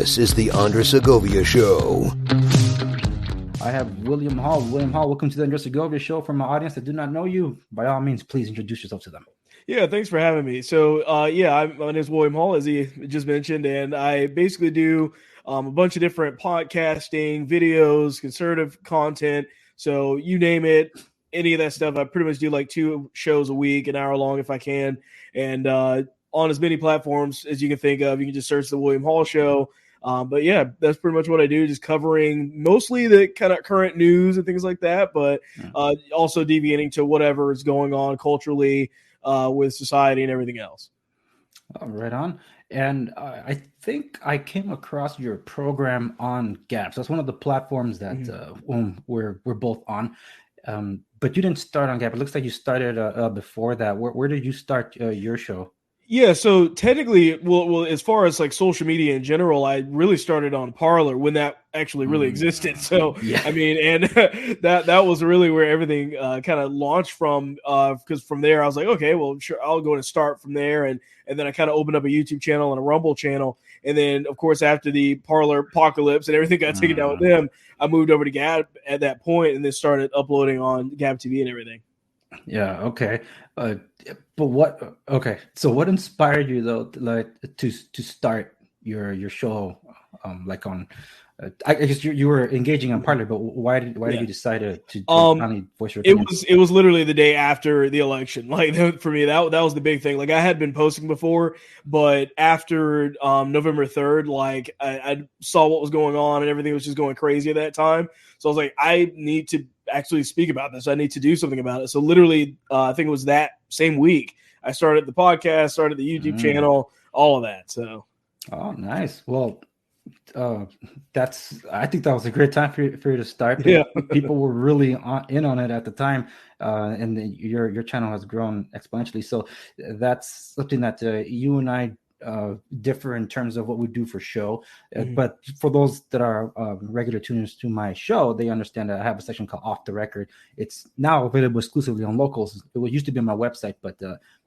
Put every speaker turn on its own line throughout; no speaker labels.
This is the Andres Segovia Show.
I have William Hall. William Hall, welcome to the Andres Segovia Show. For my audience that do not know you, by all means, please introduce yourself to them.
Yeah, thanks for having me. So, my name is William Hall, as he just mentioned, and I basically do a bunch of different podcasting, videos, conservative content. So, you name it, any of that stuff. I pretty much do like 2 shows a week, an hour long if I can, and on as many platforms as you can think of. You can just search the William Hall Show. But yeah, that's pretty much what I do, just covering mostly the kind of current news and things like that, but also deviating to whatever is going on culturally with society and everything else.
Right on. And I think I came across your program on Gab. So that's one of the platforms that we're both on. But you didn't start on Gab. It looks like you started before that. Where did you start your show?
Yeah, so technically, well, as far as like social media in general, I really started on Parler when that actually really existed. So,
yeah.
I mean, and that was really where everything kind of launched from. Because from there, I was like, okay, well, sure, I'll go and start from there, and then I kind of opened up a YouTube channel and a Rumble channel, and then of course after the Parler apocalypse and everything got taken down with them, I moved over to Gab at that point, and then started uploading on Gab TV and everything.
Yeah. Okay. But what? Okay. So what inspired you though, like to start your show? Like on, I guess you were engaging on Parler, but why did you decide to finally voice your opinion?
It was literally the day after the election. Like for me, that was the big thing. Like I had been posting before, but after November 3rd, like I saw what was going on and everything was just going crazy at that time. So I was like, I need to actually speak about this. I need to do something about it. So literally, I think it was that same week I started the podcast, started the YouTube channel, all of that. So,
oh, nice. Well, I think that was a great time for you to start.
Yeah,
people were really in on it at the time, and your channel has grown exponentially. So that's something that you and I differ in terms of what we do for show. But for those that are regular tuners to my show, they understand that I have a section called Off the Record. It's now available exclusively on Locals. It used to be on my website, but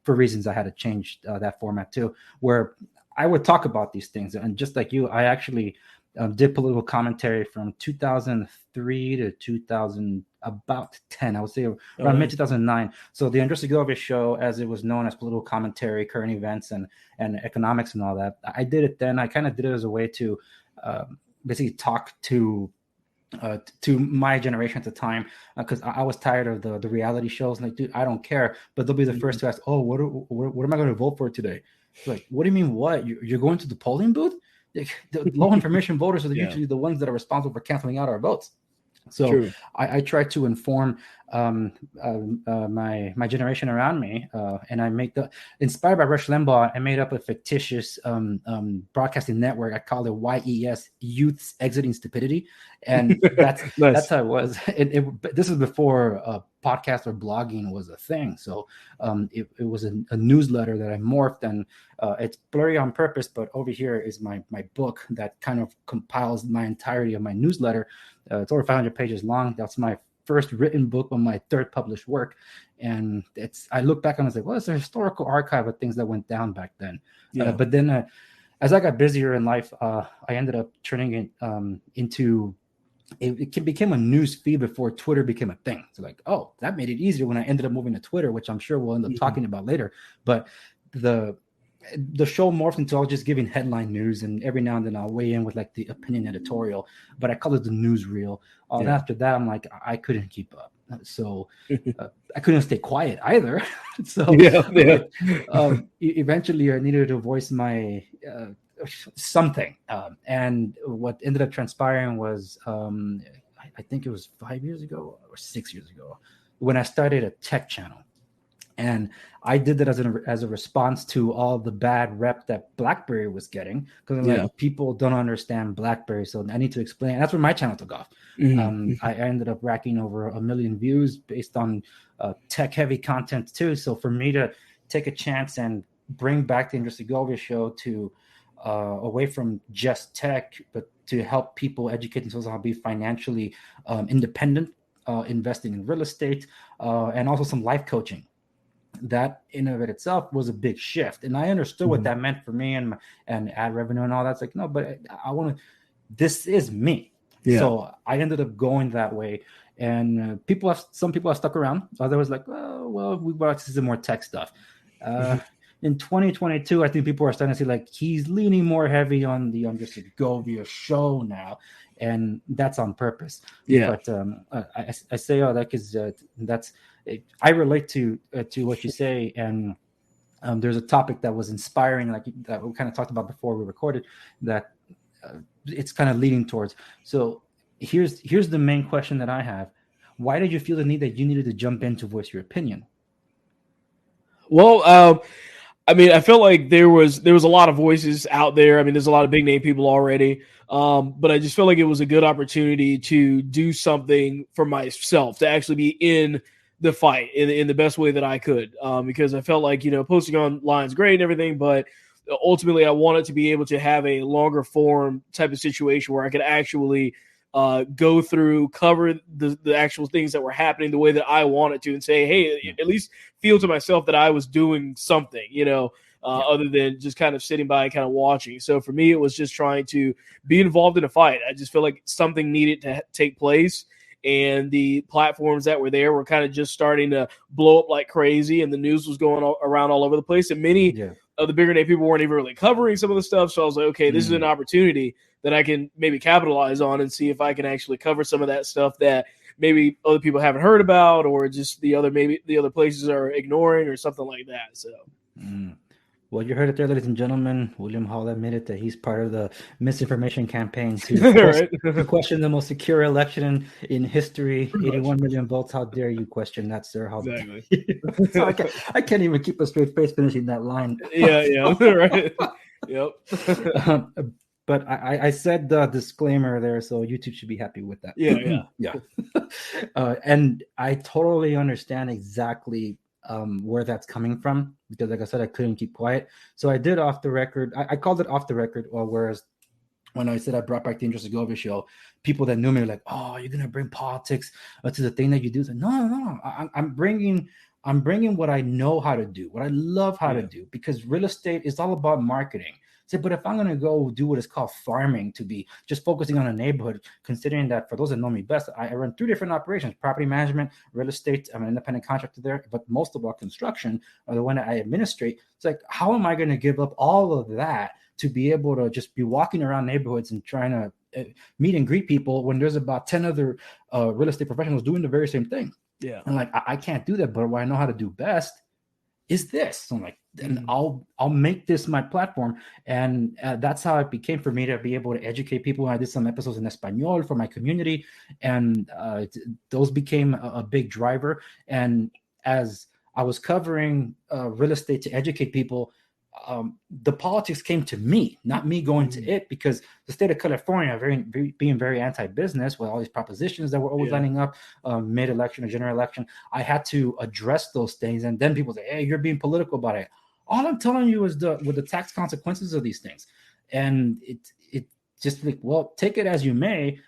for reasons I had to change that format too, where I would talk about these things. And just like you, I actually did political commentary from 2003 to 2010. I would say around mid 2009. So the Andres Segovia Show, as it was known as political commentary, current events, and economics and all that, I did it then. I kind of did it as a way to basically talk to my generation at the time, because I was tired of the reality shows. Like, dude, I don't care, but they'll be the first to ask, oh, what am I going to vote for today? Like, what do you mean? What you're going to the polling booth? The low information voters are usually the ones that are responsible for canceling out our votes. So I try to inform my generation around me, and I make inspired by Rush Limbaugh. I made up a fictitious broadcasting network. I call it YES, Youths Exiting Stupidity, and that's
nice.
That's how it was. This is before podcast or blogging was a thing. So it was a newsletter that I morphed, and it's blurry on purpose. But over here is my book that kind of compiles my entirety of my newsletter. It's over 500 pages long. That's my first written book on my third published work. And I look back and I was like, well, it's a historical archive of things that went down back then. But then as I got busier in life, I ended up turning it into, it became a news feed before Twitter became a thing. So like, oh, that made it easier when I ended up moving to Twitter, which I'm sure we'll end up talking about later. But the show morphed into all just giving headline news, and every now and then I'll weigh in with like the opinion editorial, but I call it the newsreel. And after that, I'm like, I couldn't keep up. So I couldn't stay quiet either. So eventually I needed to voice my something. And what ended up transpiring was, I think it was 5 years ago or 6 years ago, when I started a tech channel. And I did that as a response to all the bad rep that BlackBerry was getting, because like, people don't understand BlackBerry, so I need to explain. And that's where my channel took off. I ended up racking over 1 million views based on tech-heavy content too. So for me to take a chance and bring back the Andres Segovia Show to away from just tech, but to help people educate themselves on how to be financially independent, investing in real estate, and also some life coaching. that in of it itself was a big shift. And I understood what that meant for me and ad revenue and all that. It's like, no, but I want to, this is me.
Yeah.
So I ended up going that way. And some people have stuck around. Others like, well, we want to see some more tech stuff. In 2022, I think people are starting to see like he's leaning more heavy on the Under Segovia show now, and that's on purpose.
Yeah.
But I say all that because that's I relate to what you say, and there's a topic that was inspiring, like that we kind of talked about before we recorded, that it's kind of leading towards. So here's the main question that I have: why did you feel the need that you needed to jump in to voice your opinion?
Well, I mean, I felt like there was a lot of voices out there. I mean, there's a lot of big name people already, but I just felt like it was a good opportunity to do something for myself, to actually be in the fight in the best way that I could, because I felt like, posting online is great and everything, but ultimately I wanted to be able to have a longer form type of situation where I could actually go through, cover the actual things that were happening the way that I wanted to, and say, hey, at least feel to myself that I was doing something, other than just kind of sitting by and kind of watching. So for me, it was just trying to be involved in a fight. I just feel like something needed to take place. And the platforms that were there were kind of just starting to blow up like crazy, and the news was going around all over the place. And many of the bigger name people weren't even really covering some of the stuff. So I was like, okay, this is an opportunity that I can maybe capitalize on and see if I can actually cover some of that stuff that maybe other people haven't heard about, or just the other places are ignoring or something like that. So.
Well, you heard it there, ladies and gentlemen. William Hall admitted that he's part of the misinformation campaign to question the most secure election in history. 81 million votes. How dare you question that, sir?
Exactly.
So I can't even keep a straight face finishing that line.
Yeah, right. Yep.
But I said the disclaimer there, so YouTube should be happy with that.
Yeah.
And I totally understand exactly where that's coming from, because like I said, I couldn't keep quiet. So I did off the record. I called it off the record. Whereas when I said I brought back the Interest Segovia show, people that knew me were like, "Oh, you're gonna bring politics to the thing that you do?" Like, no. I'm bringing what I know how to do, what I love how to do, because real estate is all about marketing. So, but if I'm going to go do what is called farming, to be just focusing on a neighborhood, considering that for those that know me best, I run 3 different operations: property management, real estate. I'm an independent contractor there, but most of our construction are the one that I administrate. It's like, how am I going to give up all of that to be able to just be walking around neighborhoods and trying to meet and greet people when there's about 10 other real estate professionals doing the very same thing?
Yeah.
And like, I can't do that, but what I know how to do best is this. So I'm like, then I'll make this my platform. And that's how it became for me to be able to educate people. I did some episodes in Espanol for my community, and those became a big driver. And as I was covering real estate to educate people, the politics came to me, not me going to it, because the state of California being very anti-business with all these propositions that were always lining up mid-election or general election. I had to address those things, and then people say, "Hey, you're being political about it." All I'm telling you is with the tax consequences of these things, and it just like, well, take it as you may.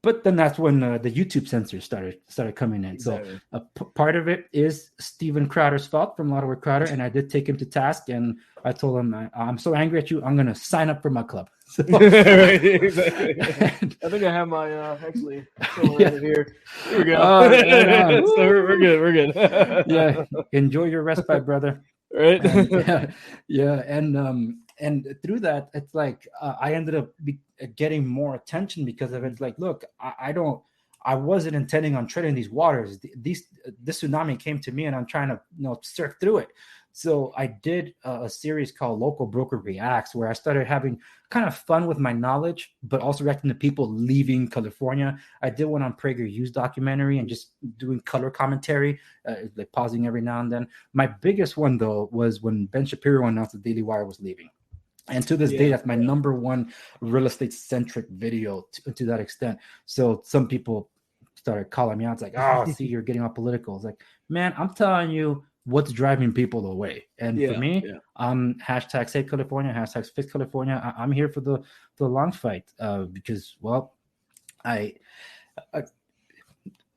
But then that's when the YouTube censors started coming in. Exactly. So part of it is Steven Crowder's fault, from Loudward Crowder, and I did take him to task, and I told him, I'm so angry at you, I'm going to sign up for my club. So,
right, exactly. I think I have my actually here. Here we go. So we're good. We're good.
Yeah, enjoy your respite, brother.
Right.
And through that, it's like I ended up getting more attention because of it. It's like, look, I wasn't intending on treading these waters. This tsunami came to me, and I'm trying to surf through it. So I did a series called Local Broker Reacts, where I started having kind of fun with my knowledge, but also reacting to people leaving California. I did one on PragerU's documentary and just doing color commentary, like pausing every now and then. My biggest one, though, was when Ben Shapiro announced the Daily Wire was leaving. And to this day, that's my number one real estate-centric video to that extent. So some people started calling me out. It's like, "Oh, see, you're getting all political." It's like, man, I'm telling you what's driving people away. And for me, hashtag Save California, hashtag Fix California. I'm here for the long fight because, well,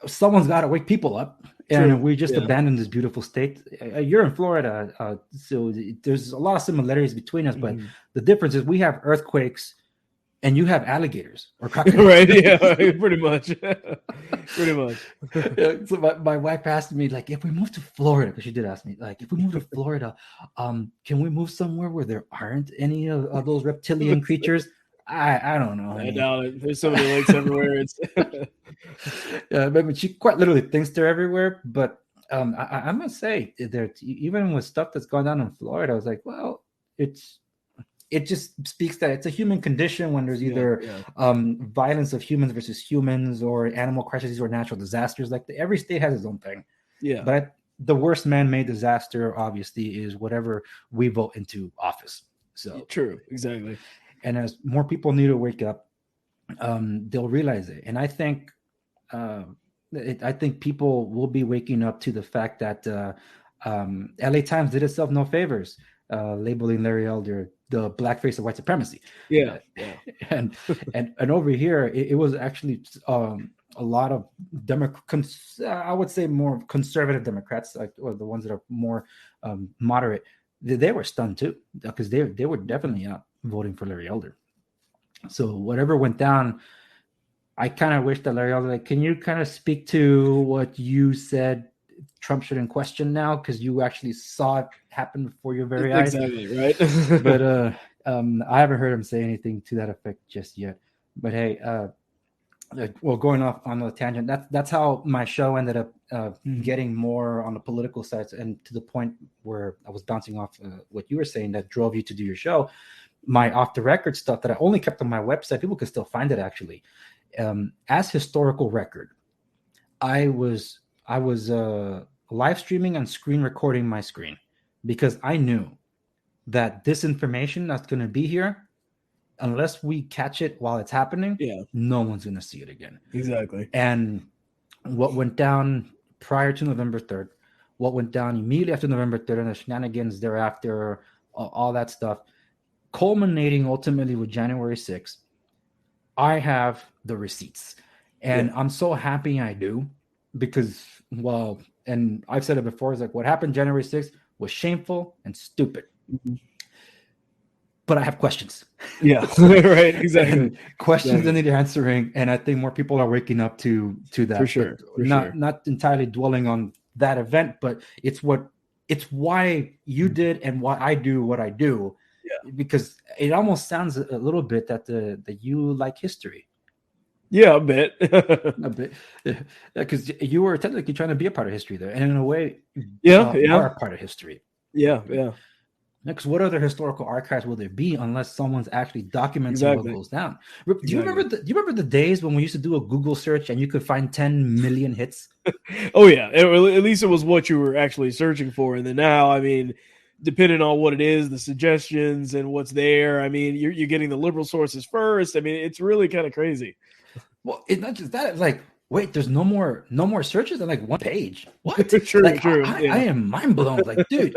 someone's got to wake people up, and
True.
we just
Yeah.
abandoned this beautiful state. You're in Florida, so there's a lot of similarities between us, but the difference is we have earthquakes and you have alligators or crocodiles.
Right. Yeah. Pretty much. Pretty much.
Yeah, so my wife asked me, like, if we move to Florida, because she did ask me, like, if we move to Florida, can we move somewhere where there aren't any of those reptilian creatures? I don't know.
I doubt it. There's so many lakes everywhere. It's
yeah, I mean, she quite literally thinks they're everywhere. But I must say that even with stuff that's gone down in Florida, I was like, well, it just speaks that it's a human condition when there's either violence of humans versus humans, or animal crises, or natural disasters. Like every state has its own thing.
Yeah.
But the worst man-made disaster, obviously, is whatever we vote into office. So
true, exactly.
And as more people need to wake up, they'll realize it. And I think people will be waking up to the fact that LA Times did itself no favors, labeling Larry Elder the blackface of white supremacy.
Yeah.
And over here, it was actually a lot of I would say more conservative Democrats, or the ones that are more moderate. They were stunned too, because they were definitely out voting for Larry Elder. So whatever went down, I kind of wish that Larry Elder, like, can you kind of speak to what you said Trump shouldn't question now, because you actually saw it happen before your very eyes.
Exactly, right?
But I haven't heard him say anything to that effect just yet. But hey, well, going off on the tangent, that's how my show ended up getting more on the political side, and to the point where I was bouncing off what you were saying that drove you to do your show. My off the record stuff that I only kept on my website, people can still find it actually, as historical record. I was live streaming and screen recording my screen, because I knew that this information that's going to be here, unless we catch it while it's happening, no one's going to see it again.
Exactly.
And what went down prior to November 3rd, what went down immediately after November 3rd, and the shenanigans thereafter, all that stuff, culminating ultimately with January 6th, I have the receipts. And I'm so happy I do, because, well, and I've said it before, it's like what happened January 6th was shameful and stupid. Mm-hmm. But I have questions.
Yeah, right, exactly.
And questions that need answering, and I think more people are waking up to that.
For sure.
Not entirely dwelling on that event, but it's why you did and why I do what I do. Yeah. Because it almost sounds a little bit that you like history.
Yeah, a bit.
A bit. Because you were technically trying to be a part of history there, and in a way, you are a part of history.
Yeah.
Because what other historical archives will there be unless someone's actually documenting what goes down? Do you remember the days when we used to do a Google search and you could find 10 million hits?
Oh yeah, at least it was what you were actually searching for. And then now, I mean, depending on what it is, the suggestions and what's there, I mean, you're getting the liberal sources first. I mean, it's really kind of crazy.
Well, it's not just that. It's like, wait, there's no more searches on like one page. What?
True.
I am mind blown. Like, dude,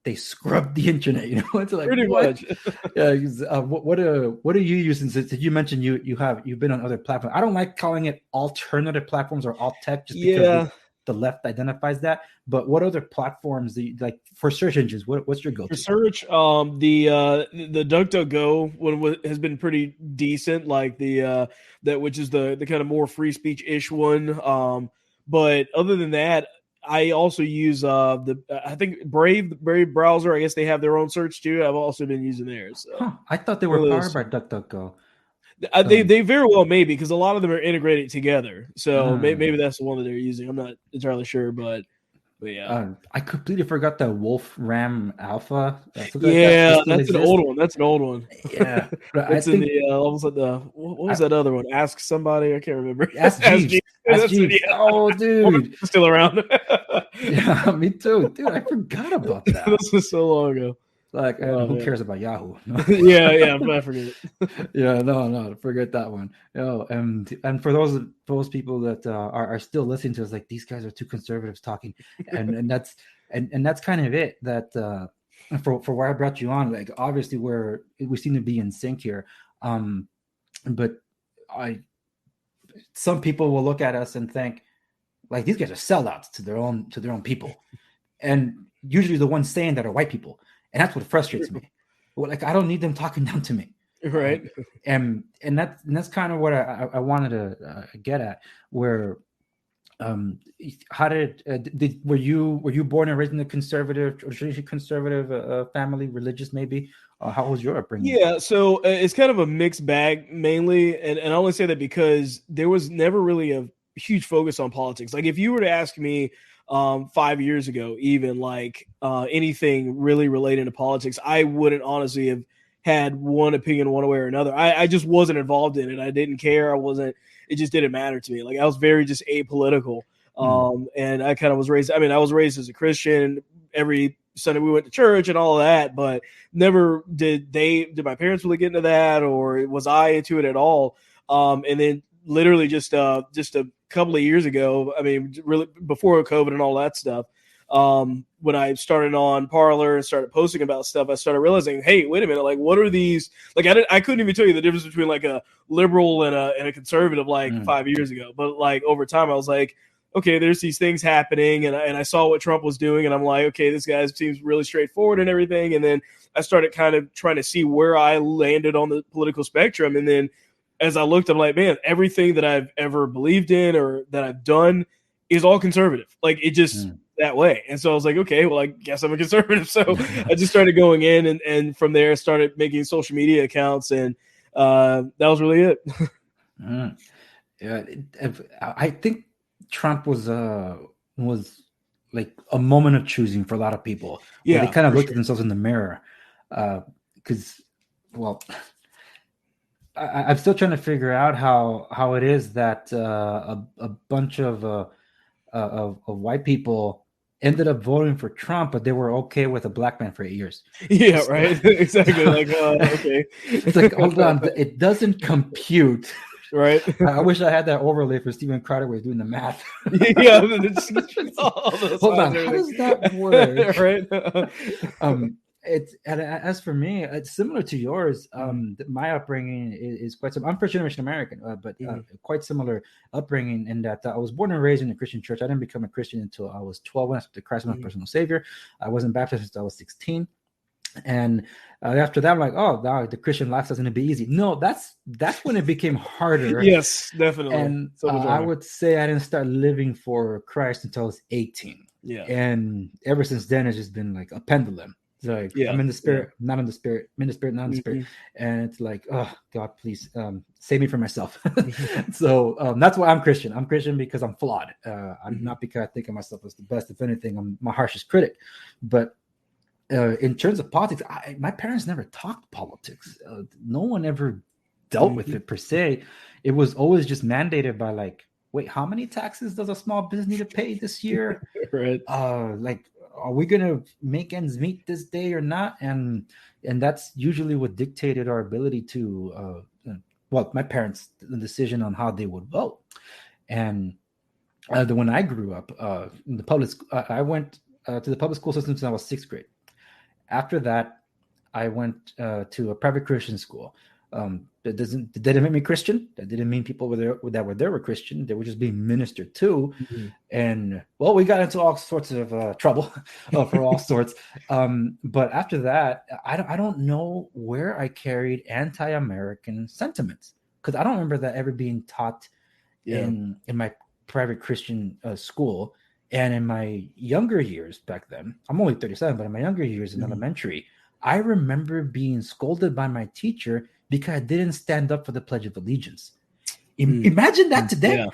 they scrubbed the internet, you know. It's like
pretty much.
Yeah. What are you using? Since you mentioned you've been on other platforms. I don't like calling it alternative platforms or alt tech, just because the left identifies that. But what other platforms do you like for search engines? What's your go-to?
For search, the DuckDuckGo one has been pretty decent. Like that, which is the kind of more free speech ish one. But other than that, I also use I think Brave browser. I guess they have their own search too. I've also been using theirs. So.
I thought they were powered by DuckDuckGo.
They very well may, because a lot of them are integrated together. So maybe that's the one that they're using. I'm not entirely sure, but yeah.
I completely forgot the Wolfram Alpha.
That's an old one. That's an old one.
Yeah,
it's in the almost like the what was that other one? Ask somebody. I can't remember.
Ask Jeeves. Oh, dude,
still around.
Yeah, me too, dude. I forgot about that.
This was so long ago.
Like, who cares about Yahoo?
yeah, I forget it.
Yeah, no, forget that one. And for those people that are still listening to us, like, these guys are two conservatives talking, and that's kind of it. That for why I brought you on, like, obviously we seem to be in sync here, but some people will look at us and think, like, these guys are sellouts to their own people, and usually the ones saying that are white people, and that's what frustrates me. Well, like, I don't need them talking down to me,
right?
And that's kind of what I wanted to get at. Where how were you born and raised in a conservative, traditionally conservative family, religious maybe? How was your upbringing?
Yeah, so it's kind of a mixed bag mainly, and I only say that because there was never really a huge focus on politics. Like if you were to ask me 5 years ago, even like anything really related to politics, I wouldn't honestly have had one opinion one way or another. I just wasn't involved in it. I didn't care. I wasn't. It just didn't matter to me. Like I was very just apolitical. And I kind of was raised. I mean, I was raised as a Christian. Every Sunday we went to church and all of that, but never did my parents really get into that, or was I into it at all? And then literally just a couple of years ago, I mean, really before COVID and all that stuff, when I started on Parler and started posting about stuff, I started realizing, hey, wait a minute, like what are these? Like I couldn't even tell you the difference between like a liberal and a conservative like 5 years ago, but like over time I was like, okay, there's these things happening, and I saw what Trump was doing, and I'm like, okay, this guy seems really straightforward and everything. And then I started kind of trying to see where I landed on the political spectrum. And then as I looked, I'm like, man, everything that I've ever believed in or that I've done is all conservative. Like it just that way. And so I was like, okay, well, I guess I'm a conservative. So I just started going in, and from there started making social media accounts, and that was really it.
Yeah, I think Trump was like a moment of choosing for a lot of people. Yeah, where they kind of looked at themselves in the mirror, because I'm still trying to figure out how it is that a bunch of white people ended up voting for Trump, but they were okay with a black man for 8 years.
Yeah, right. Exactly. Like, okay,
it's like, hold on, it doesn't compute.
Right.
I wish I had that overlay for Steven Crowder was doing the math.
Yeah.
Hold on, how does that work?
Right.
It's, and as for me, it's similar to yours. My upbringing is quite similar. I'm first generation American, but quite similar upbringing in that I was born and raised in a Christian church. I didn't become a Christian until I was 12 when I accepted Christ as my personal savior. I wasn't baptized until I was 16. And after that, I'm like, oh, no, the Christian lifestyle is going to be easy. No, that's when it became harder.
Yes, definitely.
And I would say I didn't start living for Christ until I was 18.
Yeah.
And ever since then, it's just been like a pendulum. It's like, I'm in the spirit, not in the spirit, I'm in the spirit, not in the spirit. And it's like, oh, God, please save me from myself. So that's why I'm Christian. I'm Christian because I'm flawed. I'm not because I think of myself as the best. If anything, I'm my harshest critic. But in terms of politics, my parents never talked politics. No one ever dealt with it per se. It was always just mandated by like, wait, how many taxes does a small business need to pay this year?
Right.
Like, are we gonna make ends meet this day or not? And that's usually what dictated our ability to my parents' decision on how they would vote. And when I grew up in the public, I went to the public school system since I was 6th grade. After that, I went to a private Christian school. That didn't make me Christian. That didn't mean people that were there were Christian. They were just being ministered to. And well, we got into all sorts of trouble for all sorts. But after that, I don't know where I carried anti-American sentiments, because I don't remember that ever being taught in my private Christian school. And in my younger years back then, I'm only 37, but in my younger years in elementary, I remember being scolded by my teacher because I didn't stand up for the Pledge of Allegiance. Imagine that today.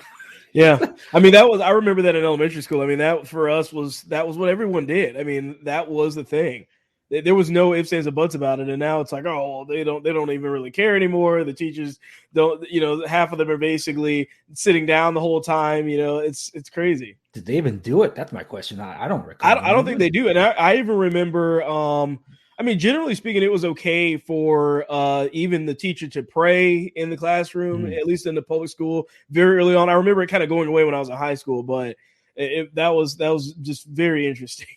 Yeah. I mean, I remember that in elementary school. I mean, that for us was what everyone did. I mean, that was the thing. There was no ifs, ands, or buts about it. And now it's like, oh, they don't even really care anymore. The teachers don't, half of them are basically sitting down the whole time. It's crazy.
Did they even do it? That's my question. I don't recall.
I don't think they do. And I even remember, I mean, generally speaking, it was okay for even the teacher to pray in the classroom, at least in the public school, very early on. I remember it kind of going away when I was in high school, but that was just very interesting.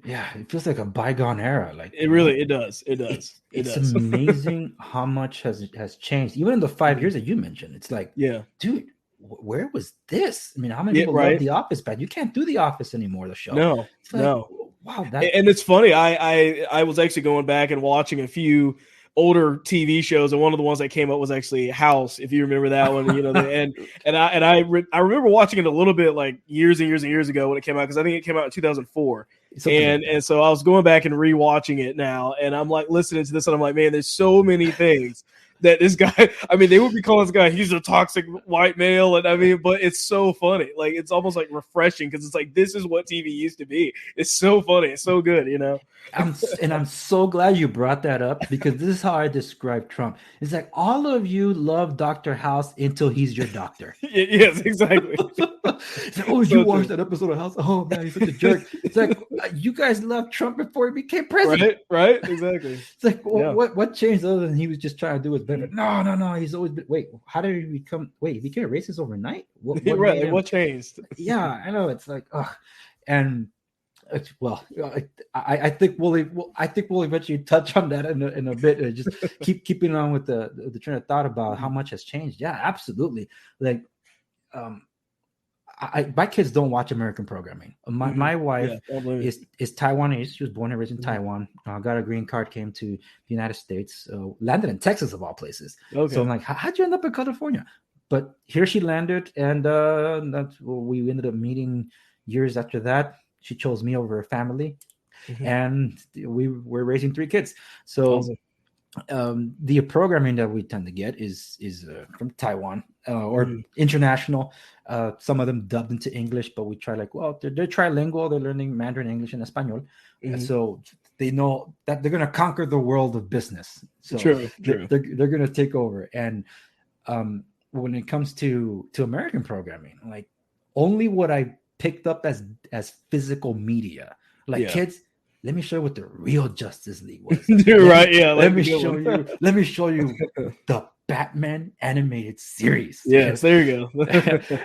Yeah, it feels like a bygone era. Like
It does. It does.
It's amazing how much has changed. Even in the 5 years that you mentioned, it's like,
yeah,
dude, where was this? I mean, how many people love The Office back? You can't do The Office anymore. The show.
No,
it's like, wow.
And it's funny. I was actually going back and watching a few older TV shows, and one of the ones that came up was actually House, if you remember that one. You know, I remember watching it a little bit like years and years and years ago when it came out, because I think it came out in 2004. And so I was going back and rewatching it now, and I'm like listening to this, and I'm like, man, there's so many things that this guy. I mean, they would be calling this guy, he's a toxic white male, and I mean, but it's so funny. Like, it's almost like refreshing, because it's like, this is what TV used to be. It's so funny. It's so good, you know.
I'm so glad you brought that up, because this is how I describe Trump. It's like, all of you love Dr. House until he's your doctor.
Yes, exactly.
It's like, oh, you watched that episode of House? Oh man, he's such a jerk. It's like, you guys loved Trump before he became president,
right? Exactly.
It's like, what changed other than he was just trying to do what's better? No. He's always been. Wait, how did he become? Wait, he became a racist overnight? What
right? What changed?
Yeah, I know. It's like, and. Well, I think we'll eventually touch on that in a bit. Just keeping on with the train of thought about how much has changed. Yeah, absolutely. Like, my kids don't watch American programming. My wife is Taiwanese. She was born and raised in Taiwan. Got a green card, came to the United States, landed in Texas of all places. Okay. So I'm like, how'd you end up in California? But here she landed, and we ended up meeting years after that. She chose me over her family, and we were raising 3 kids. So the programming that we tend to get is from Taiwan or international. Some of them dubbed into English, but we try they're trilingual. They're learning Mandarin, English, and Espanol. So they know that they're going to conquer the world of business. So
true.
They're going to take over. And when it comes to American programming, like, only what I picked up as physical media, like, kids, let me show you what the real Justice League was.
Right? Yeah.
Let me show you the Batman animated series.
Yes, there you go.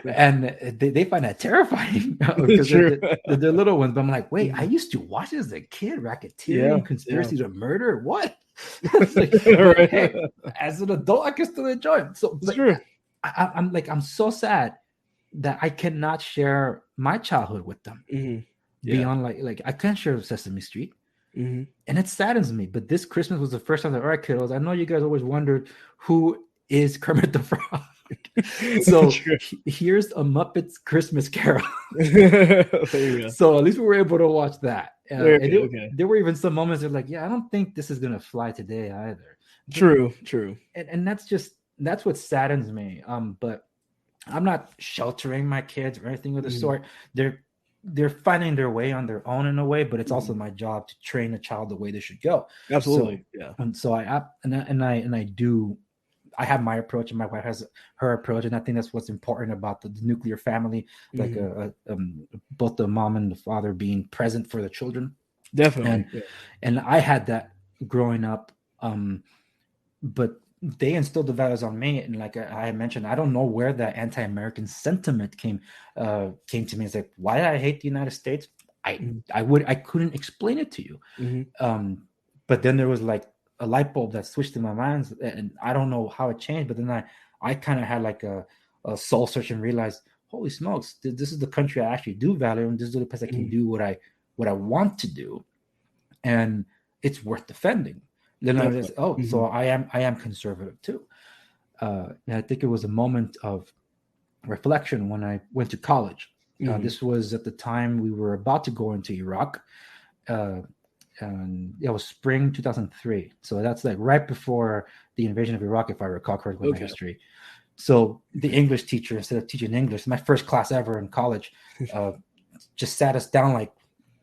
And they find that terrifying, because they're little ones. But I'm like, wait, I used to watch this as a kid. Racketeering, conspiracy to murder. What? Like, hey, as an adult, I can still enjoy it. So I'm so sad that I cannot share my childhood with them. Beyond like I can't share Sesame Street, and it saddens me. But this Christmas was the first time that, all right, kiddos, I know you guys always wondered who is Kermit the Frog. So here's a Muppets Christmas Carol. So at least we were able to watch that. There were even some moments that, like, I don't think this is gonna fly today either.
True.
And that's what saddens me. But I'm not sheltering my kids or anything of the sort. They're finding their way on their own in a way, but it's also my job to train a child the way they should go.
Absolutely.
And so I have my approach, and my wife has her approach, and I think that's what's important about the nuclear family, like both the mom and the father being present for the children.
Definitely.
And I had that growing up, but they instilled the values on me. And like I mentioned, I don't know where that anti-American sentiment came to me. It's like, why did I hate the United States? I couldn't explain it to you. But then there was like a light bulb that switched in my mind, and I don't know how it changed. But then I kind of had like a soul search and realized, holy smokes, this is the country I actually do value, and this is the place I can do what I want to do, and it's worth defending. Then I was, so I am conservative too. And I think it was a moment of reflection when I went to college. This was at the time we were about to go into Iraq, and it was spring 2003. So that's like right before the invasion of Iraq, if I recall correctly, my history. So the English teacher, instead of teaching English, my first class ever in college, just sat us down like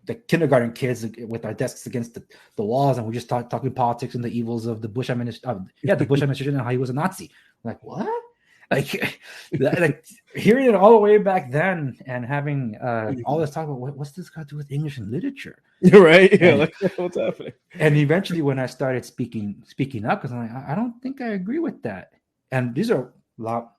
the kindergarten kids with our desks against the walls, and we just talking politics and the evils of the Bush administration. The Bush administration and how he was a Nazi. I'm like, what? Like hearing it all the way back then, and having all this talk about what's this got to do with English and literature?
Right? Yeah. What's happening?
And eventually, when I started speaking up, because I'm like, I don't think I agree with that. And these are but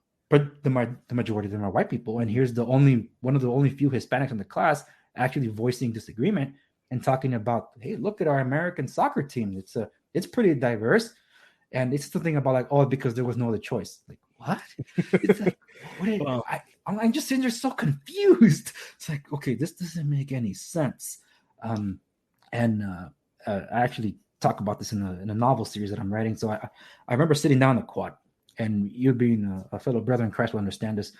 the majority of them are white people. And here's one of the only few Hispanics in the class actually voicing disagreement. and talking about, hey, look at our American soccer team. It's pretty diverse. And it's something about like, oh, because there was no other choice. Like, what? It's like,
Wow.
I'm just sitting there so confused. It's like, okay, this doesn't make any sense. I actually talk about this in a novel series that I'm writing. So I remember sitting down in the quad, and you being a fellow brother in Christ will understand this.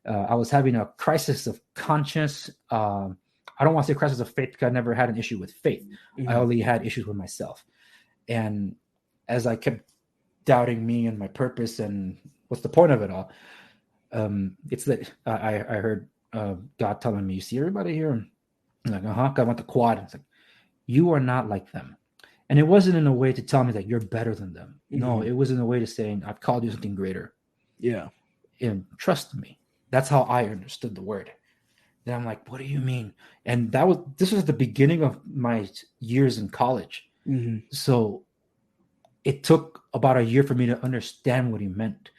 I was having a crisis of conscience. I don't want to say crisis of faith because I never had an issue with faith.
Mm-hmm.
I only had issues with myself. And as I kept doubting me and my purpose and what's the point of it all, it's that I heard God telling me, you see everybody here? I'm like, God went to quad. It's like, you are not like them. And it wasn't in a way to tell me that you're better than them.
Mm-hmm.
No, it was in a way to saying, I've called you something greater.
Yeah.
And trust me. That's how I understood the word. Then I'm like, what do you mean? And this was the beginning of my years in college.
Mm-hmm.
So it took about a year for me to understand what he meant,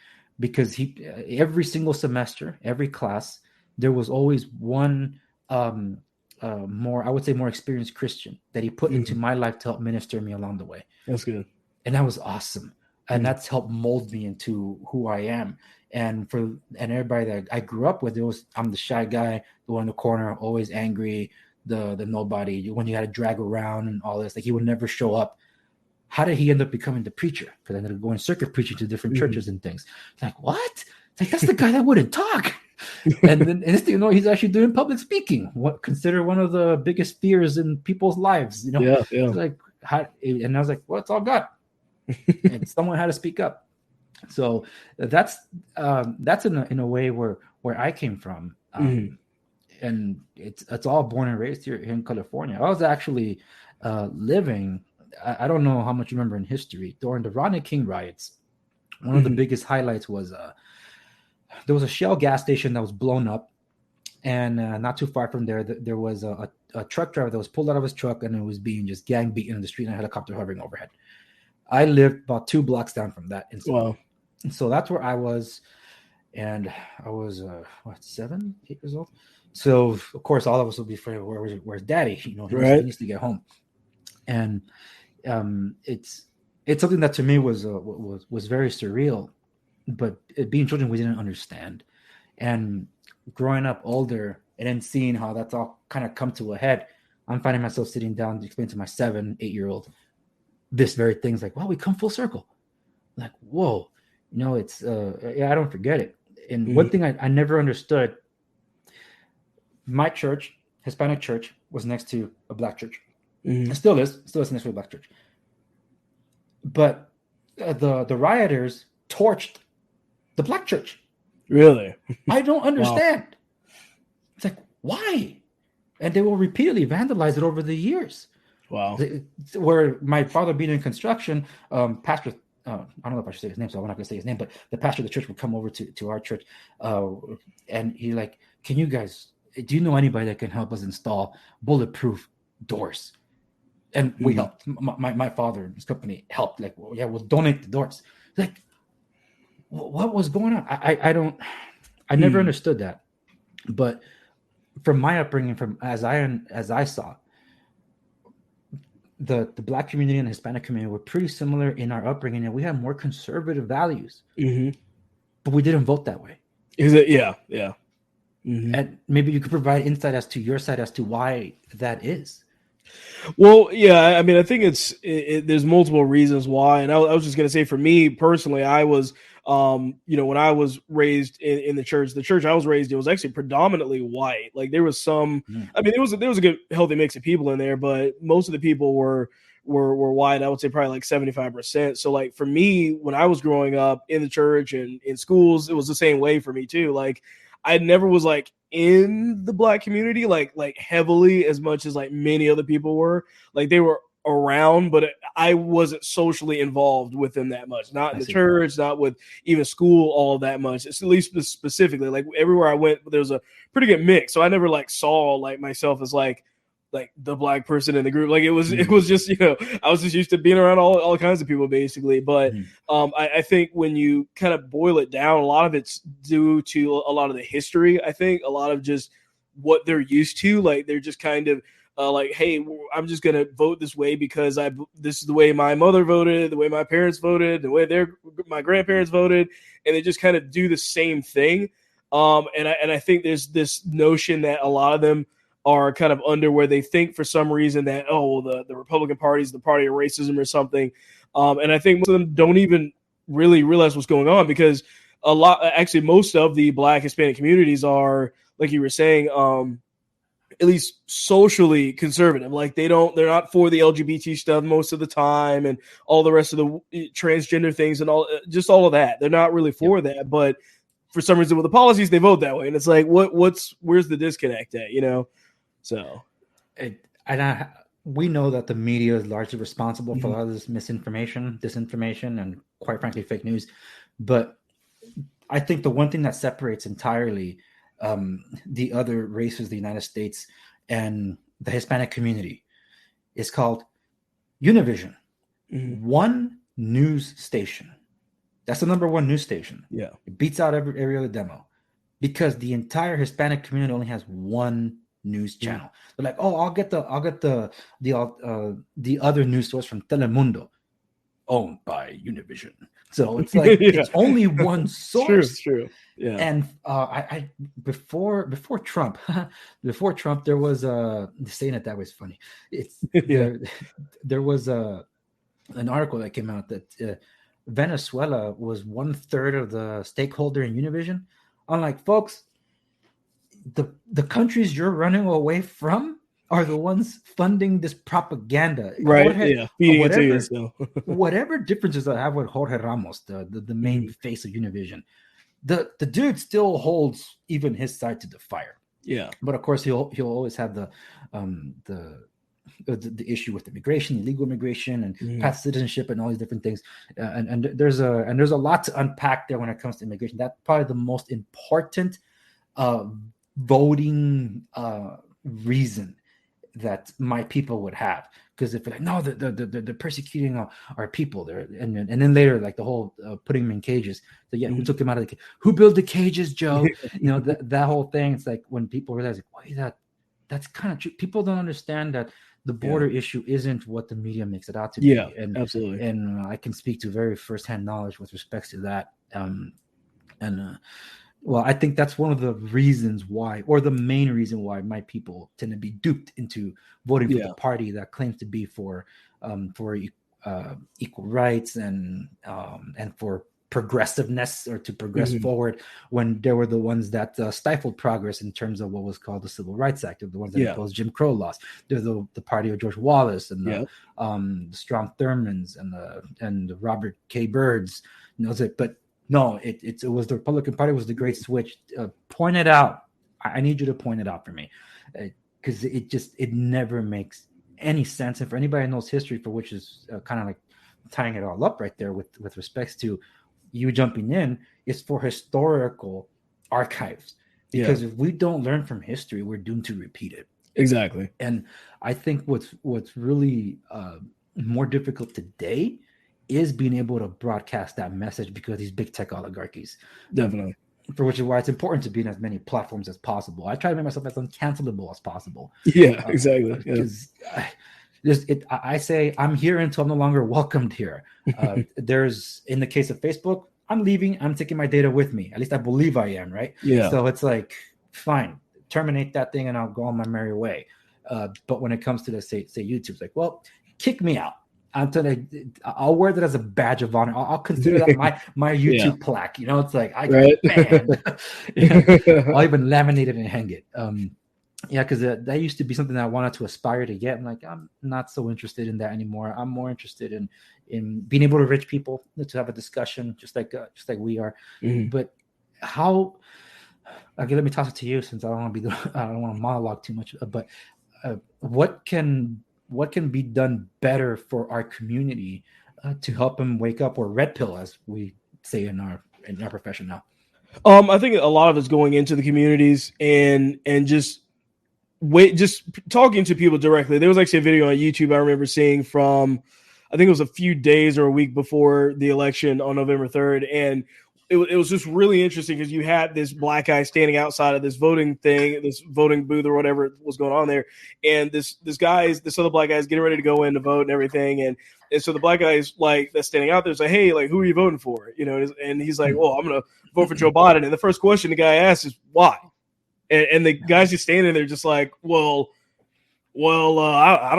because every single semester, every class, there was always one more experienced Christian that he put into my life to help minister me along the way.
That's good.
And that was awesome. And that's helped mold me into who I am. And everybody that I grew up with, I'm the shy guy, the one in the corner, always angry, the nobody, when you had to drag around and all this, like he would never show up. How did he end up becoming the preacher? Because I ended up going circuit preaching to different churches and things. It's like, what? It's like, that's the guy that wouldn't talk. And this thing, he's actually doing public speaking. What considered one of the biggest fears in people's lives,
Yeah.
It's like, and I was like, well, it's all God. And someone had to speak up. So that's in a way where I came from. And it's all born and raised here in California. I was actually living, I don't know how much you remember in history, during the Rodney King riots. One of the biggest highlights was there was a Shell gas station that was blown up, and not too far from there was a truck driver that was pulled out of his truck, and it was being just gang beaten in the street, and a helicopter hovering overhead. I lived about 2 blocks down from that incident.
Wow.
And so that's where I was, and I was 7, 8 years old. So of course all of us will be afraid, where's Daddy? He needs to get home. And it's something that to me was very surreal, but being children, we didn't understand. And growing up older and then seeing how that's all kind of come to a head, I'm finding myself sitting down to explain to my 7, 8-year-old this very thing's like, wow, we come full circle. Like, whoa, it's I don't forget it. And one thing I never understood, my church, Hispanic church, was next to a black church. It still is next to a black church. But the rioters torched the black church.
Really?
I don't understand.
Wow.
It's like, why? And they will repeatedly vandalize it over the years.
Wow.
Where my father being in construction, pastor, I don't know if I should say his name, so I'm not going to say his name, but the pastor of the church would come over to our church, and he like, can you guys, do you know anybody that can help us install bulletproof doors? And we helped. My father and his company helped. Like, well, yeah, we'll donate the doors. Like, what was going on? I never understood that. But from my upbringing, from as I saw, the black community and the Hispanic community were pretty similar in our upbringing, and we had more conservative values. But we didn't vote that way.
Is it? Yeah.
And maybe you could provide insight as to your side as to why that is.
Well, yeah, I mean, I think there's multiple reasons why. And I was just going to say, for me personally, I was, when I was raised in the church I was raised in was actually predominantly white. Like there was some, I mean, there was a good healthy mix of people in there, but most of the people were white. I would say probably like 75%. So like for me, when I was growing up in the church and in schools, it was the same way for me too. Like I never was like in the black community, like heavily as much as like many other people were. Like they were around, but I wasn't socially involved with them that much. Not in the church, not with even school all that much. It's at least specifically like everywhere I went, there was a pretty good mix. So I never like saw like myself as like the black person in the group. Like it was just, I was just used to being around all kinds of people basically. But I think when you kind of boil it down, a lot of it's due to a lot of the history. I think a lot of just what they're used to, like they're just kind of like, hey, I'm just gonna vote this way because this is the way my mother voted, the way my parents voted, the way my grandparents voted, and they just kind of do the same thing. And I think there's this notion that a lot of them are kind of under, where they think for some reason that, oh, well, the Republican Party is the party of racism or something. And I think most of them don't even really realize what's going on, because most of the Black Hispanic communities are, like you were saying, at least socially conservative. Like they're not for the LGBT stuff most of the time, and all the rest of the transgender things and all of that. They're not really for that, but for some reason with the policies, they vote that way. And it's like, where's the disconnect at, So
we know that the media is largely responsible for a lot of this misinformation, disinformation, and quite frankly, fake news. But I think the one thing that separates entirely the other races, the United States, and the Hispanic community is called Univision. One news station. That's the number one news station.
Yeah.
It beats out every other demo, because the entire Hispanic community only has one news channel. They're like, oh, I'll get the other news source from Telemundo, owned by Univision. So it's like it's only one source.
True. Yeah.
And I before Trump, there was saying it that was funny. There was an article that came out that Venezuela was 1/3 of the stakeholder in Univision. I'm like, folks, the countries you're running away from are the ones funding this propaganda,
right? Feeding it to you. So.
Whatever differences I have with Jorge Ramos, the main face of Univision, the dude still holds even his side to the fire.
Yeah,
but of course he'll always have the issue with immigration, illegal immigration, and path citizenship, and all these different things. And there's a lot to unpack there when it comes to immigration. That's probably the most important voting reason that my people would have, because if they're like, no, they're persecuting our people there, and then later, like the whole putting them in cages. So who took them out of the cage? Who built the cages, Joe? That whole thing. It's like when people realize, like, wait, that's kind of true. People don't understand that the border issue isn't what the media makes it out to be.
Yeah, absolutely.
And I can speak to very firsthand knowledge with respects to that. Well, I think that's one of the reasons why, or the main reason why, my people tend to be duped into voting for the party that claims to be for equal rights and for progressiveness, or to progress forward, when there were the ones that stifled progress in terms of what was called the Civil Rights Act, or the ones that imposed Jim Crow laws. There's the party of George Wallace and the Strom Thurmonds and the Robert K. Byrds. But no, it was the Republican Party was the great switch. Point it out. I need you to point it out for me, because it never makes any sense. And for anybody who knows history, for which is kind of like tying it all up right there with respects to you jumping in, is for historical archives. Because if we don't learn from history, we're doomed to repeat it.
Exactly.
And I think what's really more difficult today is being able to broadcast that message, because these big tech oligarchies.
Definitely.
For which is why it's important to be in as many platforms as possible. I try to make myself as uncancelable as possible.
Yeah, exactly.
Because I say I'm here until I'm no longer welcomed here. There's, in the case of Facebook, I'm leaving. I'm taking my data with me. At least I believe I am, right?
Yeah.
So it's like, fine, terminate that thing and I'll go on my merry way. But when it comes to say YouTube, it's like, well, kick me out. I'll wear that as a badge of honor. I'll consider that my YouTube plaque. It's like I get banned. I'll even laminate it and hang it. Because that used to be something that I wanted to aspire to get. I'm like, I'm not so interested in that anymore. I'm more interested in being able to reach people, to have a discussion, just like we are. But how? Okay, let me toss it to you, since I don't want to monologue too much. But what can be done better for our community to help them wake up, or red pill, as we say in our profession now?
I think a lot of it's going into the communities and just talking to people directly. There was actually a video on YouTube I remember seeing from, I think it was a few days or a week before the election on November 3rd. And it was just really interesting because you had this black guy standing outside of this voting thing, this voting booth or whatever was going on there, and this other black guy is getting ready to go in to vote and everything, and so the black guy is like that's standing out there is like, hey, like who are you voting for? You know, and he's like, well, I'm gonna vote for Joe Biden, and the first question the guy asks is why, and the guy's just standing there just like, well, I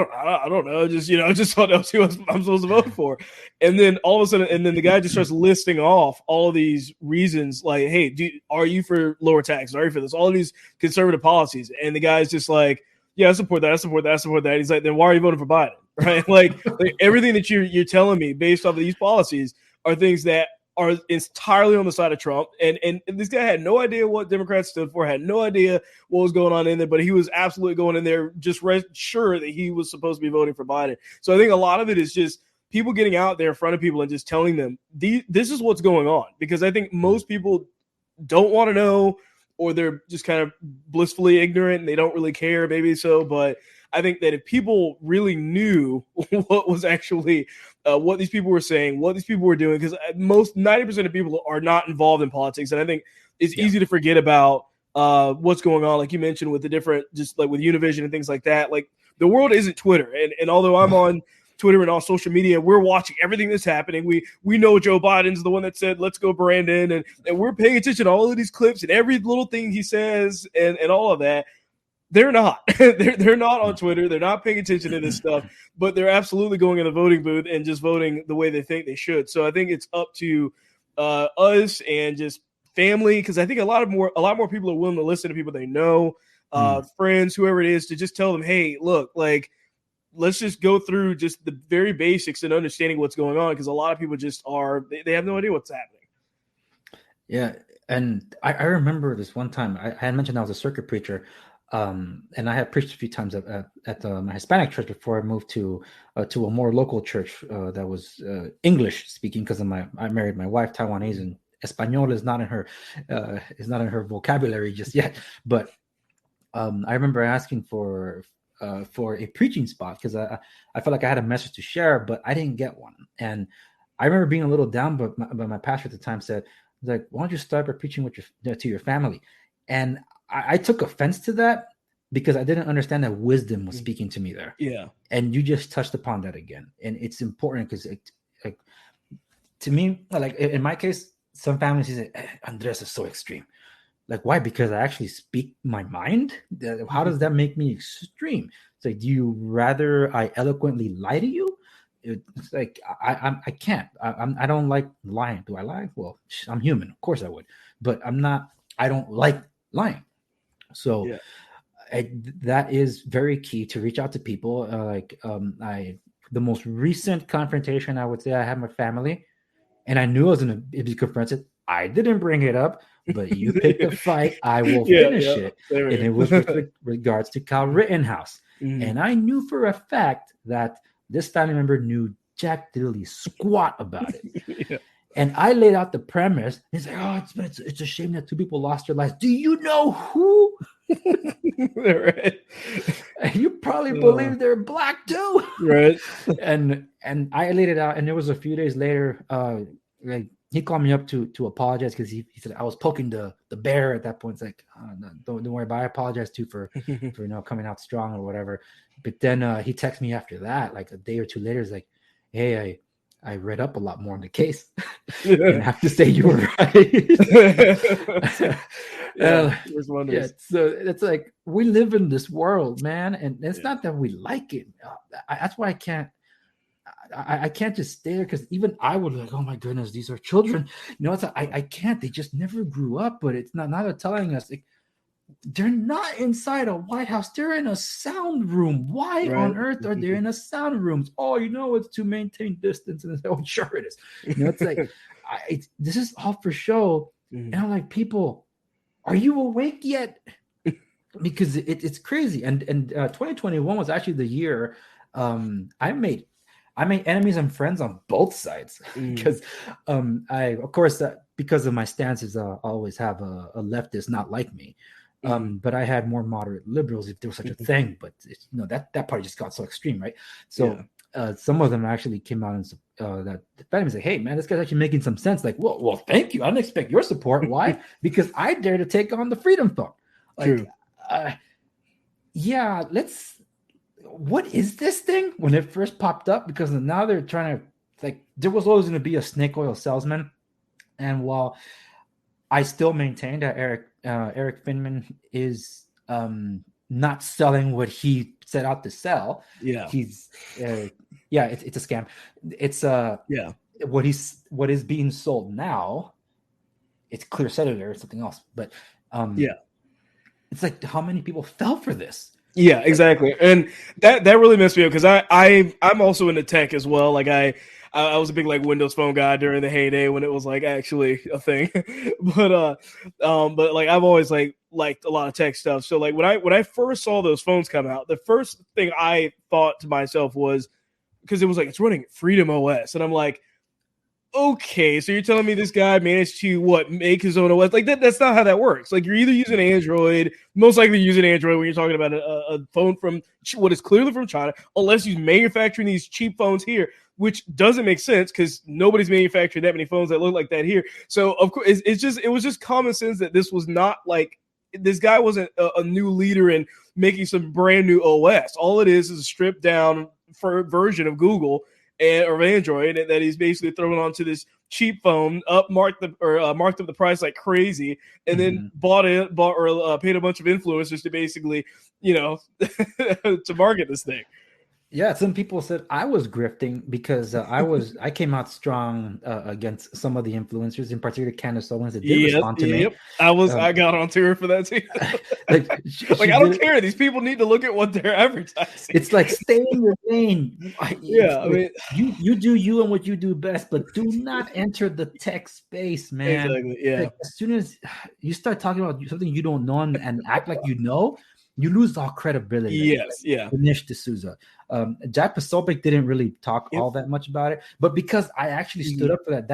don't know. Just, you know, just thought to see what I'm supposed to vote for. And then all of a sudden, and then the guy just starts listing off all of these reasons like, hey, are you for lower taxes? Are you for this? All of these conservative policies. And the guy's just like, yeah, I support that. I support that. I support that. He's like, then why are you voting for Biden? Right? Like everything that you're telling me based off of these policies are things that are entirely on the side of Trump. And this guy had no idea what Democrats stood for, had no idea what was going on in there, but he was absolutely going in there just sure that he was supposed to be voting for Biden. So I think a lot of it is just people getting out there in front of people and just telling them, this is what's going on. Because I think most people don't want to know, or they're just kind of blissfully ignorant and they don't really care, maybe so. But I think that if people really knew what was actually what these people were saying, what these people were doing, because 90% of people are not involved in politics, and I think it's easy to forget about what's going on, like you mentioned with the different, just like with Univision and things like that. Like the world isn't Twitter, and although I'm on Twitter and all social media, we're watching everything that's happening. We know Joe Biden's the one that said, let's go Brandon, and we're paying attention to all of these clips and every little thing he says and all of that. They're not. they're not on Twitter. They're not paying attention to this stuff, but they're absolutely going in the voting booth and just voting the way they think they should. So I think it's up to us and just family, because I think a lot more people are willing to listen to people they know, friends, whoever it is, to just tell them, hey, look, like, let's just go through just the very basics and understanding what's going on, because a lot of people just they have no idea what's happening.
Yeah, and I remember this one time I had mentioned I was a circuit preacher. And I had preached a few times at my Hispanic church before I moved to a more local church that was English speaking, because I married my wife Taiwanese, and Espanol is not in her vocabulary just yet. But I remember asking for a preaching spot because I felt like I had a message to share, but I didn't get one. And I remember being a little down, but my pastor at the time said, like, why don't you start by preaching to your family? And I took offense to that because I didn't understand that wisdom was speaking to me there.
Yeah.
And you just touched upon that again. And it's important because to me, like in my case, some families say, Andres is so extreme. Like, why? Because I actually speak my mind. How does that make me extreme? It's like, do you rather I eloquently lie to you? It's like, I can't. I don't like lying. Do I lie? Well, I'm human. Of course I would. But I don't like lying. So that is very key, to reach out to people. The most recent confrontation I would say I had with family, and I knew I was going to be confronted. I didn't bring it up, but you picked a fight. I will finish it. And it was with regards to Kyle Rittenhouse. And I knew for a fact that this family member knew jack diddly squat about it. And I laid out the premise. He's like, oh, it's a shame that two people lost their lives. Do you know who?
Right.
You probably believe they're black too.
Right.
And I laid it out. And it was a few days later, like he called me up to apologize, because he said I was poking the bear at that point. It's like, no, don't worry about it. I apologize too for coming out strong or whatever. But then he texted me after that, like a day or two later. He's like, hey, I read up a lot more on the case, and I have to say you were right. So it's like, we live in this world, man, and it's not that we like it. That's why I can't just stay there, because even I would be like, oh my goodness, these are children. I can't. They just never grew up. But it's not they're telling us, like, they're not inside a White House. They're in a sound room. Why on earth are they in a sound room? It's to maintain distance. And it's like, oh, sure it is. It's like, this is all for show. And I'm like, people, are you awake yet? Because it's crazy. And 2021 was actually the year I made enemies and friends on both sides. Because because of my stances, I always have a leftist not like me. But I had more moderate liberals, if there was such a thing. But that part just got so extreme, right? So some of them actually came out and that defended me, say, "Hey, man, this guy's actually making some sense." Like, well, thank you. I didn't expect your support. Why? Because I dare to take on the Freedom Phone. Like,
True.
Yeah, what is this thing when it first popped up? Because now they're trying to, like, there was always going to be a snake oil salesman. And while I still maintain that Eric Finman is not selling what he set out to sell.
Yeah.
He's it's a scam. It's what is being sold now. It's Clear Cellular or something else. But it's like, how many people fell for this?
Yeah, exactly. And that really messed me up, because I'm also into tech as well. Like I was a big like Windows Phone guy during the heyday when it was like actually a thing. but like I've always liked a lot of tech stuff. So like when I first saw those phones come out, the first thing I thought to myself was, because it was like, it's running Freedom OS, and I'm like, okay, so you're telling me this guy managed to make his own OS? Like that's not how that works. Like, you're either using Android, most likely using Android when you're talking about a phone from what is clearly from China, unless he's manufacturing these cheap phones here, which doesn't make sense because nobody's manufacturing that many phones that look like that here. So of course, it was just common sense that this was not like, this guy wasn't a new leader in making some brand new OS. All it is a stripped down version of Google or Android that he's basically throwing onto this cheap phone, marked up the price like crazy, and then bought or paid a bunch of influencers to basically, to market this thing.
Yeah, some people said I was grifting because I came out strong against some of the influencers, in particular Candace Owens, that did respond to me.
I got on tour for that too. like I don't care. These people need to look at what they're advertising.
It's like, stay in your lane.
Yeah, I mean,
you do you and what you do best, but do not enter the tech space, man.
Exactly. Yeah.
Like, as soon as you start talking about something you don't know and act like you know, you lose all credibility.
Yes, yeah.
Dinesh D'Souza. Jack Posobiec didn't really talk all that much about it, but because I actually stood up for that,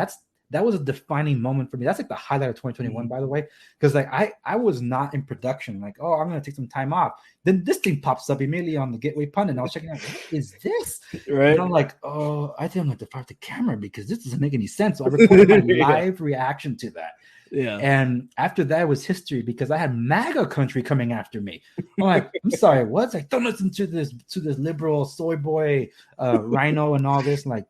that was a defining moment for me. That's like the highlight of 2021, by the way, because like I was not in production. Like, oh, I'm gonna take some time off. Then this thing pops up immediately on the Gateway Pundit, and I was checking out, what is this?
Right.
And I'm like, oh, I think I'm gonna have to fire the camera because this doesn't make any sense. So I recorded my live reaction to that.
Yeah.
And after that was history, because I had MAGA country coming after me. I'm like, I'm sorry, what? It's like, don't listen to this liberal soy boy rhino and all this. Like,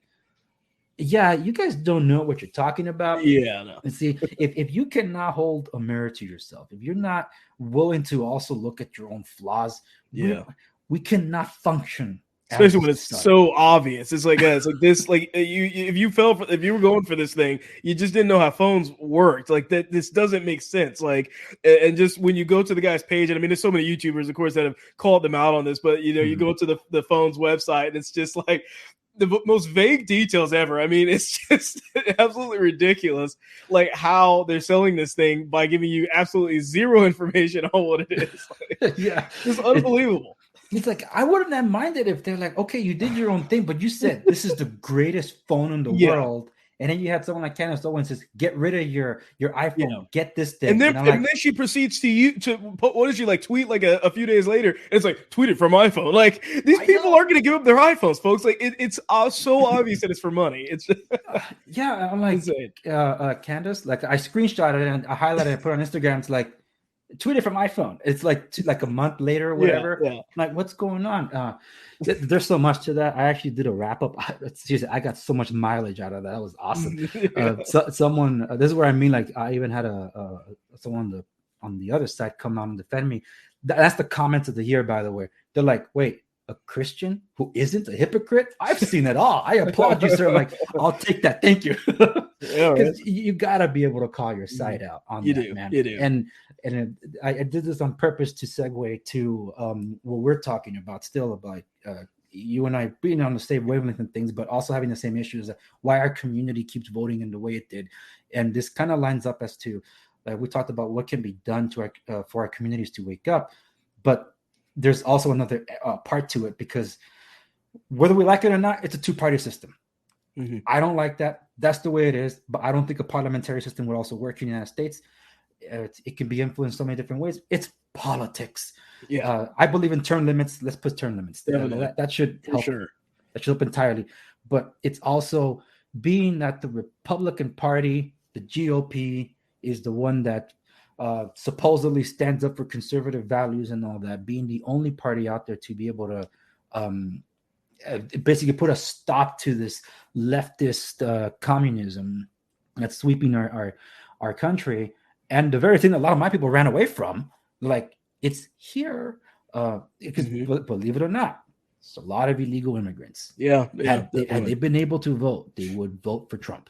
yeah, you guys don't know what you're talking about.
Yeah, no.
And see, if you cannot hold a mirror to yourself, if you're not willing to also look at your own flaws, we cannot function.
Especially when it's so obvious. It's like this. Like, if you were going for this thing, you just didn't know how phones worked. Like that, this doesn't make sense. Like, and just when you go to the guy's page, and I mean, there's so many YouTubers, of course, that have called them out on this. But you go to the phone's website, and it's just like the most vague details ever. I mean, it's just absolutely ridiculous. Like how they're selling this thing by giving you absolutely zero information on what it is. Like, it's unbelievable.
It's like, I wouldn't have minded if they're like, okay, you did your own thing, but you said this is the greatest phone in the world. And then you had someone like Candace Owens says, get rid of your iPhone, get this thing.
And then she proceeds to put, what did she like tweet like a few days later? And it's like, tweet it from iPhone. Like, these people aren't going to give up their iPhones, folks. Like, it's so obvious that it's for money. It's
I'm like, Candace, like I screenshotted it and I highlighted it and put it on Instagram. It's like, tweet it from iPhone. It's like a month later or whatever.
Yeah.
Like, what's going on? There's so much to that. I actually did a wrap up. Seriously, I got so much mileage out of that. That was awesome. Someone, this is where I mean, like, I even had someone on the other side come out and defend me. That's the comments of the year, by the way. They're like, wait, a Christian who isn't a hypocrite? I've seen it all. I applaud you, sir. I'm like, I'll take that. Thank you. Because you gotta be able to call your side out on that, man.
You do.
And I did this on purpose to segue to what we're talking about, still about you and I being on the same wavelength and things, but also having the same issues. Why our community keeps voting in the way it did, and this kind of lines up as to we talked about what can be done to for our communities to wake up, but there's also another part to it, because whether we like it or not, it's a two-party system. Mm-hmm. I don't like that. That's the way it is. But I don't think a parliamentary system would also work in the United States. It can be influenced so many different ways. It's politics. I believe in term limits. Let's put term limits. That should help.
Sure.
That should up entirely. But it's also being that the Republican Party, the GOP, is the one that supposedly stands up for conservative values and all that, being the only party out there to be able to basically put a stop to this leftist communism that's sweeping our country, and the very thing that a lot of my people ran away from, like it's here, because believe it or not, it's a lot of illegal immigrants. Had they been able to vote, they would vote for Trump.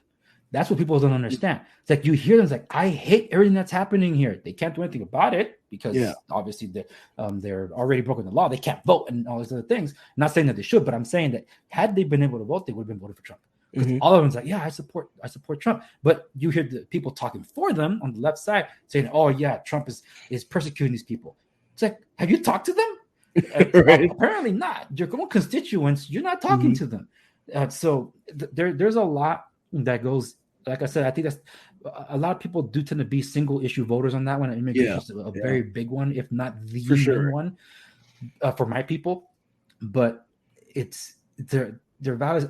That's what people don't understand. It's like you hear them, it's like, I hate everything that's happening here. They can't do anything about it because obviously they're already broken the law. They can't vote and all these other things. I'm not saying that they should, but I'm saying that had they been able to vote, they would have been voted for Trump. Because all of them's like, yeah, I support Trump. But you hear the people talking for them on the left side saying, oh yeah, Trump is persecuting these people. It's like, have you talked to them? Right. Apparently not. Your own constituents, you're not talking to them. So there's a lot that goes. Like I said, I think that's a lot of people do tend to be single issue voters on that one. Immigration is a very big one, if not the main one for my people. But it's their values.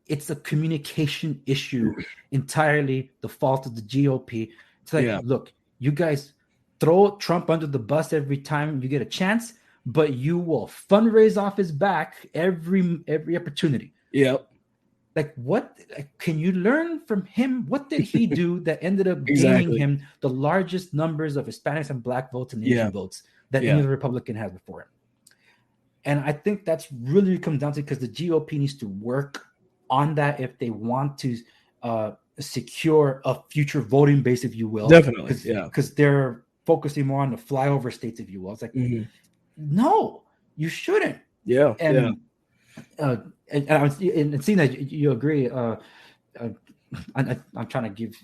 It's a communication issue entirely. The fault of the GOP. It's like, look, you guys throw Trump under the bus every time you get a chance, but you will fundraise off his back every opportunity.
Yep.
Like, what can you learn from him? What did he do that ended up gaining him the largest numbers of Hispanics and Black votes and Asian votes that any other Republican has before him? And I think that's really comes down to, because the GOP needs to work on that if they want to secure a future voting base, if you will.
Definitely,
because they're focusing more on the flyover states, if you will. It's like, no, you shouldn't. And seeing that you agree, I'm trying to give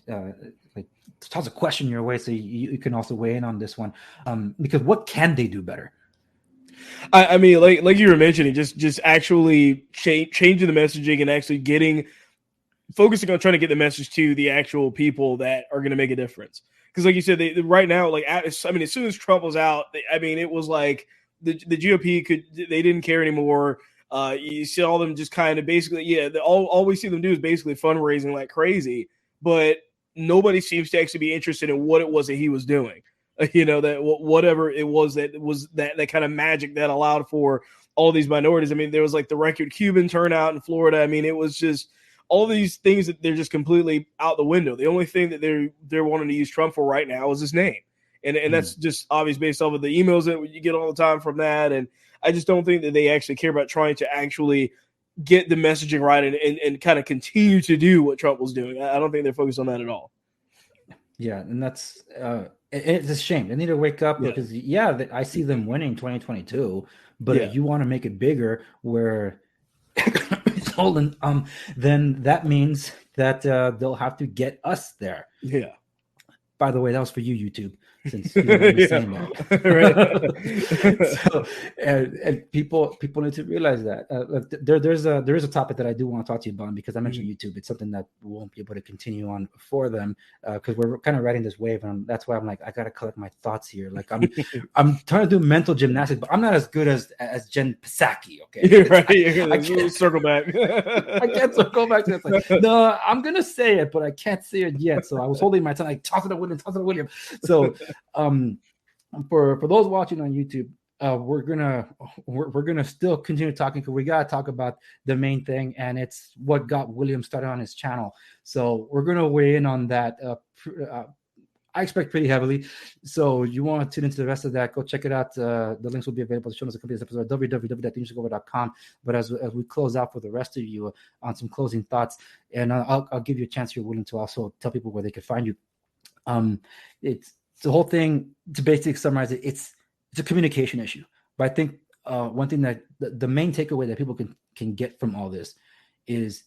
like toss a question your way so you can also weigh in on this one, because what can they do better?
I mean, like you were mentioning, just actually changing the messaging and actually focusing on trying to get the message to the actual people that are going to make a difference. Because like you said, right now, like, as soon as Trump was out, it was like the GOP they didn't care anymore. You see all them just kind of basically, all we see them do is basically fundraising like crazy, but nobody seems to actually be interested in what it was that he was doing. That whatever it was that kind of magic that allowed for all these minorities. I mean, there was like the record Cuban turnout in Florida. I mean, it was just all these things that they're just completely out the window. The only thing that they're wanting to use Trump for right now is his name. And that's just obvious based off of the emails that you get all the time from that. And I just don't think that they actually care about trying to actually get the messaging right and kind of continue to do what Trump was doing. I don't think they're focused on that at all.
Yeah, and that's it's a shame. They need to wake up, because I see them winning 2022, but if you want to make it bigger, where stolen, then that means that they'll have to get us there.
Yeah.
By the way, that was for you, YouTube, since you were saying that. So, and people need to realize that there is a topic that I do want to talk to you about, because I mentioned YouTube. It's something that we won't be able to continue on for them, because we're kind of riding this wave, and that's why I'm like, I gotta collect my thoughts here. Like I'm trying to do mental gymnastics, but I'm not as good as Jen Psaki. Okay,
you're right. I can't circle back.
I can't circle back to it. Like, no, I'm gonna say it, but I can't say it yet. So I was holding my tongue, like toss it to William. So for those watching on YouTube, we're gonna still continue talking, because we gotta talk about the main thing, and it's what got William started on his channel. So we're gonna weigh in on that. I expect pretty heavily. So you want to tune into the rest of that, go check it out. The links will be available to show us a complete episode at www.themusicgover.com. But as we close out for the rest of you on some closing thoughts, and I'll give you a chance, you're willing to also tell people where they can find you. It's the whole thing, to basically summarize it, it's a communication issue. But I think one thing that the main takeaway that people can get from all this is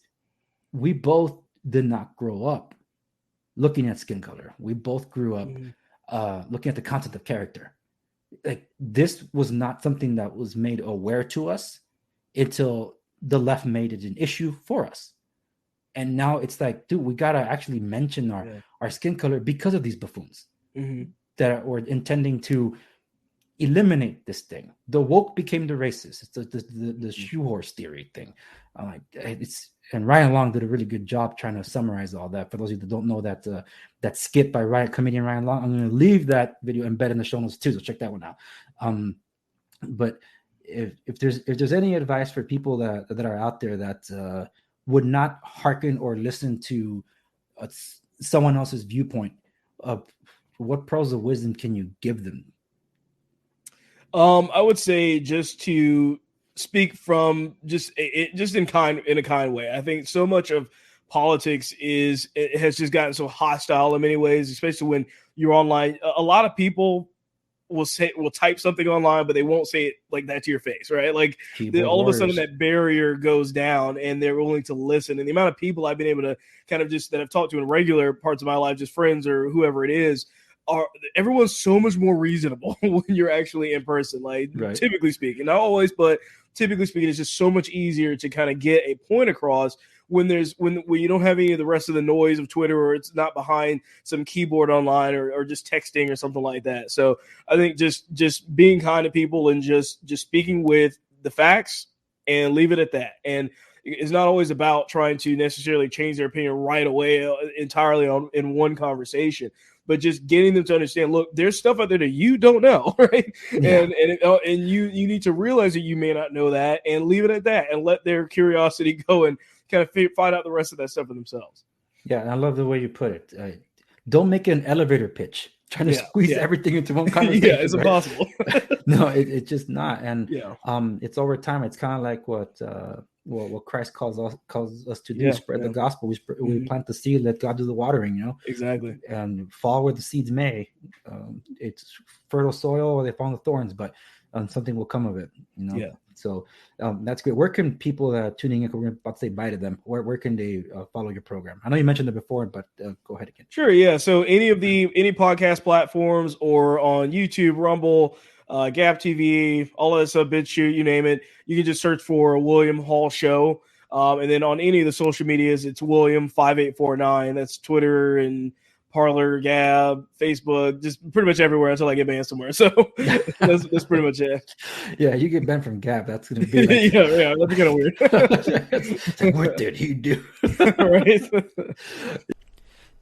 we both did not grow up looking at skin color. We both grew up looking at the concept of character. Like, this was not something that was made aware to us until the left made it an issue for us. And now it's like, dude, we gotta actually mention our skin color because of these buffoons that were intending to eliminate this thing. The woke became the racist. It's the shoe horse theory thing. And Ryan Long did a really good job trying to summarize all that. For those of you that don't know that skit by comedian Ryan Long, I'm going to leave that video embedded in the show notes too, so check that one out. But if there's any advice for people that are out there that would not hearken or listen to someone else's viewpoint, what pearls of wisdom can you give them?
I would say just to speak from just in a kind way. I think so much of politics has just gotten so hostile in many ways, especially when you're online. A lot of people will type something online, but they won't say it like that to your face, right? Like all of a sudden that barrier goes down and they're willing to listen. And the amount of people I've been able to kind of that I've talked to in regular parts of my life, just friends or whoever it is, everyone's so much more reasonable when you're actually in person. Like typically speaking, not always, but typically speaking, it's just so much easier to kind of get a point across when you don't have any of the rest of the noise of Twitter, or it's not behind some keyboard online or just texting or something like that. So I think just being kind to people and just speaking with the facts and leave it at that. And it's not always about trying to necessarily change their opinion right away entirely in one conversation, but just getting them to understand, look, there's stuff out there that you don't know, right? Yeah. And you need to realize that you may not know that, and leave it at that, and let their curiosity go and kind of find out the rest of that stuff for themselves.
Yeah, and I love the way you put it. Don't make it an elevator pitch, trying to squeeze everything into one conversation.
Yeah, it's impossible.
No, it's just not. And it's over time. It's kind of like what Christ calls us to do: spread the gospel. We plant the seed, let God do the watering.
Exactly.
And fall where the seeds may. It's fertile soil, or they fall on the thorns, but something will come of it.
Yeah.
So that's great. Where can people that are tuning in, we're about to say bye to them, where can they follow your program? I know you mentioned it before, but go ahead again.
Sure, yeah. So any podcast platforms, or on YouTube, Rumble, Gap TV, all of that stuff, BitChute, you name it, you can just search for William Hall Show. And then on any of the social medias, it's William5849. That's Twitter and Parler, Gab, Facebook, just pretty much everywhere until I get banned somewhere. So that's pretty much it.
Yeah, you get banned from Gab, that's going to be like...
yeah, that's kind of weird.
What did he do?
Right.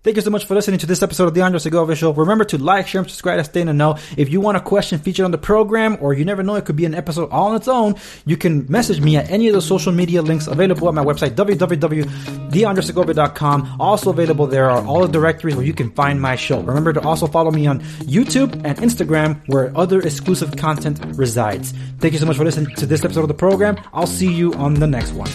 Thank you so much for listening to this episode of the Andre Segovia Show. Remember to like, share, and subscribe to stay in the know. If you want a question featured on the program, or you never know, it could be an episode all on its own, you can message me at any of the social media links available at my website, www.theandresegovia.com. Also available there are all the directories where you can find my show. Remember to also follow me on YouTube and Instagram, where other exclusive content resides. Thank you so much for listening to this episode of the program. I'll see you on the next one.